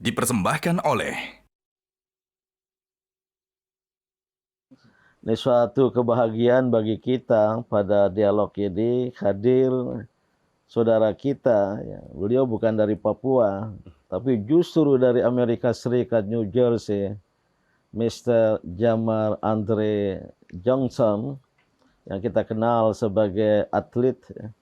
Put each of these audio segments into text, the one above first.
dipersembahkan oleh Ini suatu kebahagiaan bagi kita pada dialog ini hadir saudara kita. Ya. Beliau bukan dari Papua, tapi justru dari Amerika Serikat, New Jersey, Mr. Jamar Andre Johnson, yang kita kenal sebagai atlet, ya,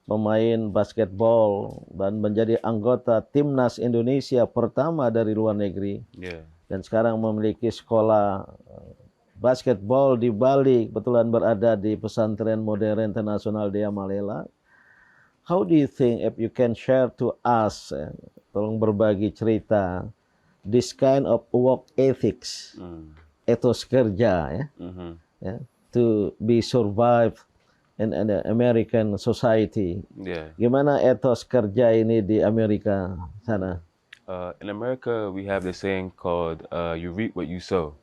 pemain basketball, dan menjadi anggota timnas Indonesia pertama dari luar negeri. Yeah. Dan sekarang memiliki sekolah basketball di Bali, kebetulan berada di pesantren modern internasional Dea Malela. How do you think if you can share to us, tolong berbagi cerita, this kind of work ethics, etos kerja, ya, ya, to be survive in an American society. Yeah. Gimana etos kerja ini di Amerika sana? In America, we have this saying called you reap what you sow.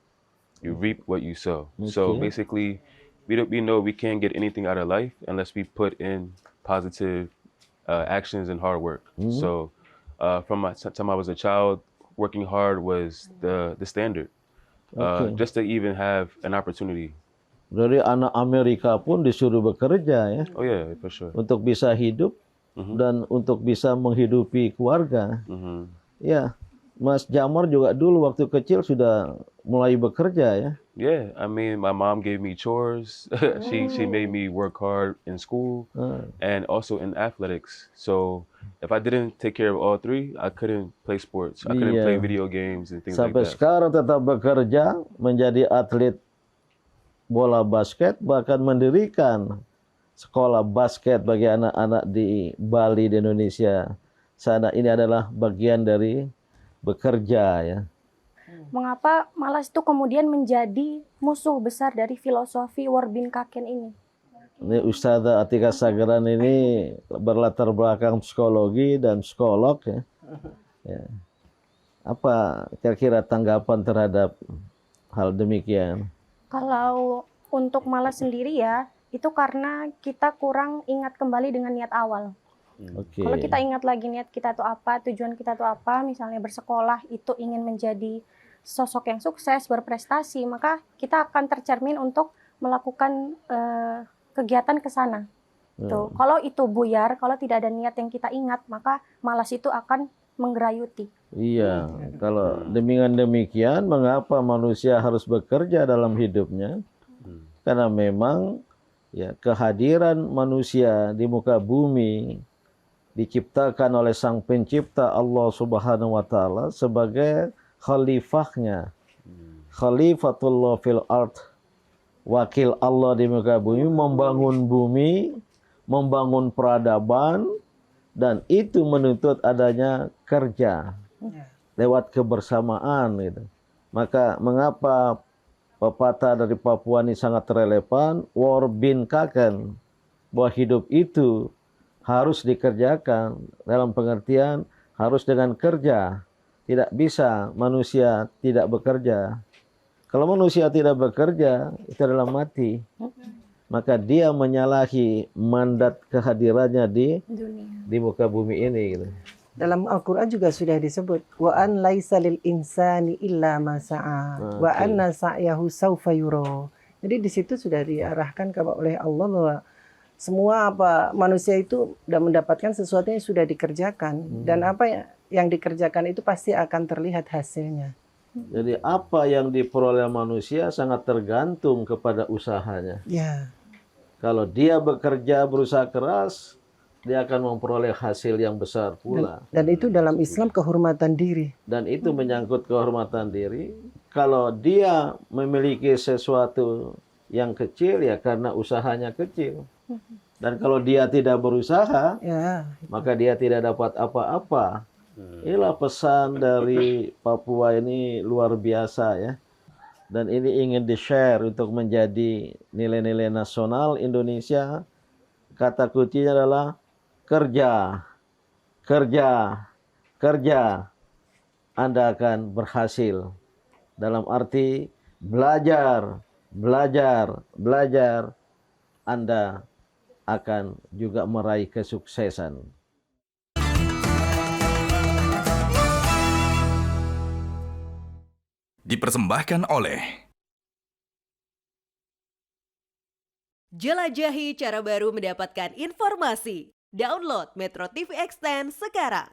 You reap what you sow. So Okay. basically, we know we can't get anything out of life unless we put in positive actions and hard work. So from my time I was a child, working hard was the standard. Okay. Just to even have an opportunity. Dari anak Amerika pun disuruh bekerja, ya, Oh yeah, for sure. untuk bisa hidup dan untuk bisa menghidupi keluarga. Ya, Mas Jamar juga dulu waktu kecil sudah mulai bekerja, ya. Yeah, I mean, my mom gave me chores. She made me work hard in school and also in athletics. So if I didn't take care of all three, I couldn't play sports. I couldn't play video games and things Sampai like that. sekarang tetap bekerja, menjadi atlet bola basket, bahkan mendirikan sekolah basket bagi anak-anak di Bali, di Indonesia. Sana ini adalah bagian dari bekerja, ya. Mengapa malas itu kemudian menjadi musuh besar dari filosofi Warbinkaken ini? Ini Ustazah Atika Sageran ini berlatar belakang psikologi dan psikolog, ya. Ya. Apa kira-kira tanggapan terhadap hal demikian? Kalau untuk malas sendiri ya, itu karena kita kurang ingat kembali dengan niat awal. Okay. Kalau kita ingat lagi niat kita itu apa, tujuan kita itu apa, misalnya bersekolah itu ingin menjadi sosok yang sukses, berprestasi, maka kita akan tercermin untuk melakukan kegiatan ke sana. Tuh. Kalau itu buyar, kalau tidak ada niat yang kita ingat, maka malas itu akan menggerayuti. Iya, kalau demikian, mengapa manusia harus bekerja dalam hidupnya? Karena memang ya kehadiran manusia di muka bumi diciptakan oleh Sang Pencipta Allah Subhanahu wa taala sebagai khalifahnya. Khalifatullah fil ard. Wakil Allah di muka bumi, membangun peradaban, dan itu menuntut adanya kerja lewat kebersamaan, gitu. Maka mengapa pepatah dari Papua ini sangat relevan, Warbinkaken, bahwa hidup itu harus dikerjakan, dalam pengertian harus dengan kerja. Tidak bisa manusia tidak bekerja. Kalau manusia tidak bekerja, itu adalah mati. Maka dia menyalahi mandat kehadirannya di Dunia. di muka bumi ini, gitu. Dalam Al-Quran juga sudah disebut wa an laisa lil insani illa ma sa'a wa anna sa'yahu saufa yura. Jadi di situ sudah diarahkan oleh Allah bahwa semua manusia itu sudah mendapatkan sesuatu yang sudah dikerjakan, dan apa yang dikerjakan itu pasti akan terlihat hasilnya. Jadi apa yang diperoleh manusia sangat tergantung kepada usahanya. Ya. Kalau dia bekerja, berusaha keras, dia akan memperoleh hasil yang besar pula. Dan itu dalam Islam kehormatan diri. Dan itu menyangkut kehormatan diri. Kalau dia memiliki sesuatu yang kecil, ya karena usahanya kecil. Dan kalau dia tidak berusaha, Ya. maka dia tidak dapat apa-apa. Inilah pesan dari Papua ini luar biasa, ya. Dan ini ingin di-share untuk menjadi nilai-nilai nasional Indonesia. Kata kuncinya adalah kerja, kerja, kerja. Anda akan berhasil. Dalam arti belajar, belajar, belajar. Anda akan juga meraih kesuksesan. dipersembahkan oleh Jelajahi cara baru mendapatkan informasi. Download Metro TV Extend sekarang.